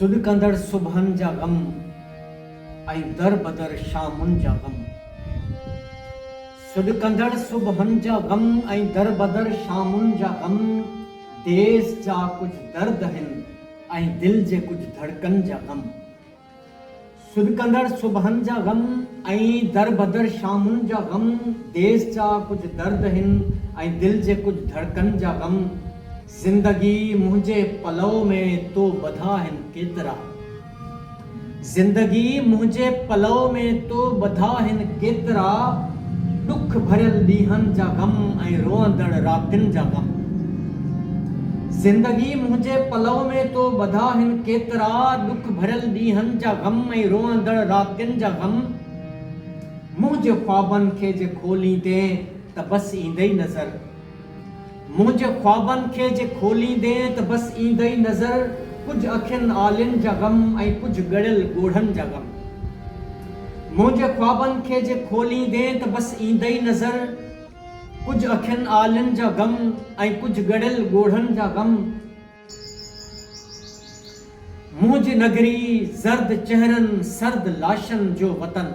सुॾ कंदड़ सुबहनि जा ग़म ऐं दर बदर शामुनि जा ग़म। सुॾ कंदड़ सुबहनि जा ग़म ऐं दर बदर शामुनि जा ग़म। देस जा कुझु दर्द आहिनि ऐं दिलि जे कुझु धड़कनि जा ग़म। सुॾ कंदड़ सुबहनि जा ग़म ऐं दर बदर शामुनि जा ग़म। देस जा कुझु दर्द आहिनि ऐं दिलि जे कुझु धड़कनि जा ग़म। ज़िंदगी मुंहिंजे पलव में तो ॿधा आहिनि केतिरा। ज़िंदगी मुंहिंजे पलव में तो ॿधा आहिनि केतिरा। ॾुख भरियल ॾींहंनि जा ग़म ऐं रोअंदड़ रातिनि जा ग़म। ज़िंदगी मुंहिंजे पलव में तो ॿधा आहिनि केतिरा। ॾुख भरियल ॾींहंनि जा ग़म ऐं रोअंदड़ रातिनि जा ग़म। मुंहिंजे ख्वाबनि खे जे खोलींदे त बसि ईंदे ई नज़र। मुंहिंजे ख्वाबनि खे जे खोलींदे त बसि ईंदे ई नज़र। कुझु अखियुनि आलियुनि जा ग़म ऐं कुझु ॻड़ियल ॻोढ़नि जा ग़म। मुंहिंजे ख्वाबनि खे जे खोलींदे त बसि ईंदे ई नज़र। कुझु अखियुनि आलियुनि जा ग़म ऐं कुझु ॻड़ियल ॻोढ़नि जा ग़म। मुंहिंजी नगरी ज़र्द चेहरनि सर्द लाशनि जो वतन।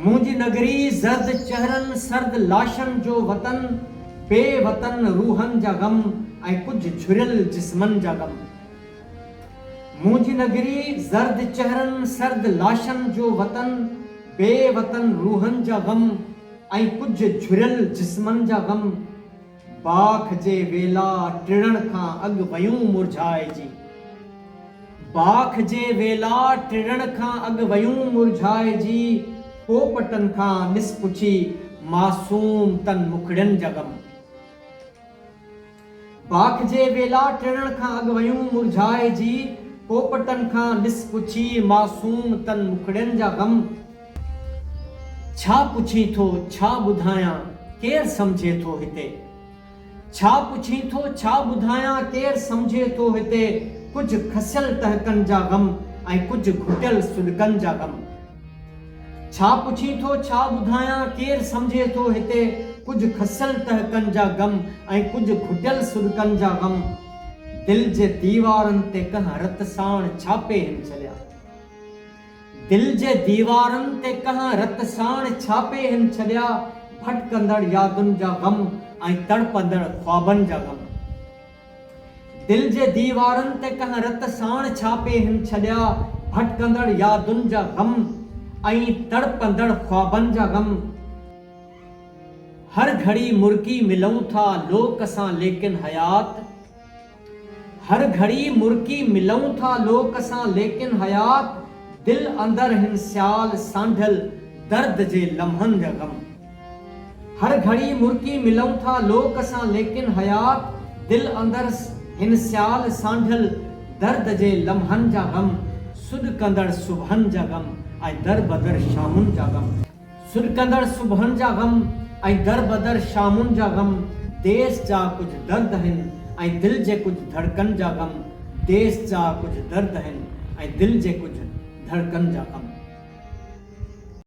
मुंहिंजी नगरी ज़र्द चेहरनि सर्द लाशनि जो वतन। बेवतन रूहनि जा ग़म ऐं कुझु झुरियल जिस्मनि जा ग़म। मुंहिंजी नगरी ज़र्द चेहरनि सर्द लाशनि जो वतन। बेवतन रूहनि जा ग़म ऐं कुझु झुरियल जिस्मनि जा ग़म। बाख जे वेला टिणण खां अॻु वयूं मुरझाइजी। बाख जे वेला टिणण खां अॻु वयूं मुरझाइजी। पोपटनि खां ॾिस पुछी मासूम तन मुखड़ियुनि जा ग़म। बाख जे वेला टिणण खां अॻु वयूं मुरझाइजी। पोपटनि खां ॾिस पुछी मासूम तन मुखड़ियुनि जा ग़म। छा पुछी थो छा ॿुधायां केरु सम्झे थो हिते। छा पुछी थो छा ॿुधायां केरु सम्झे थो हिते। कुझु खसियल टहकनि जा ग़म ऐं कुझु घुटियल सुॾकनि जा ग़म। छा पुछी थो छा ॿुधायां केरु सम्झे थो हिते। कुझु खसियल टहकनि जा ग़म ऐं कुझु घुटियल सुॾकनि जा ग़म। दिलि जे दीवारनि ते कंहिं रत साण छापे हिन छॾिया। दिलि जे दीवारनि ते कंहिं रत साण छापे हिन छॾिया। भटकंदड़ यादुनि जा ग़म ऐं तड़पंदड़ ख्वाबनि जा ग़म। दिलि जे दीवारनि ते कंहिं रत साण छापे हिन छॾिया। भटकंदड़ यादुनि जा ग़म ऐं तड़पंदड़ ख्वाबनि जा ग़म। हर घड़ी मुर्की मिलूं था लोक सां लेकिन हयात। हर घड़ी मुर्की मिलूं था लोक सां लेकिन हयात। दिल अंदर हिन स्याल सांढल दर्द जे लम्हनि जा ग़म। हर घड़ी मुर्की मिलूं था लोक सां लेकिन हयात। दिल अंदर हिन स्याल सांढल दर्द जे लम्हनि जा ग़म। सुॾ कंदड़ सुबहनि जा ग़म ऐं दर बदर शामुनि जा ग़म। सुॾ कंदड़ सुबहनि जा ग़म ऐं दर बदर शामुनि जा ग़म। देस जा कुझु दर्द आहिनि ऐं दिलि जे कुझु धड़कनि जा ग़म। देस जा कुझु दर्द आहिनि ऐं दिलि जे कुझु धड़कनि जा ग़म।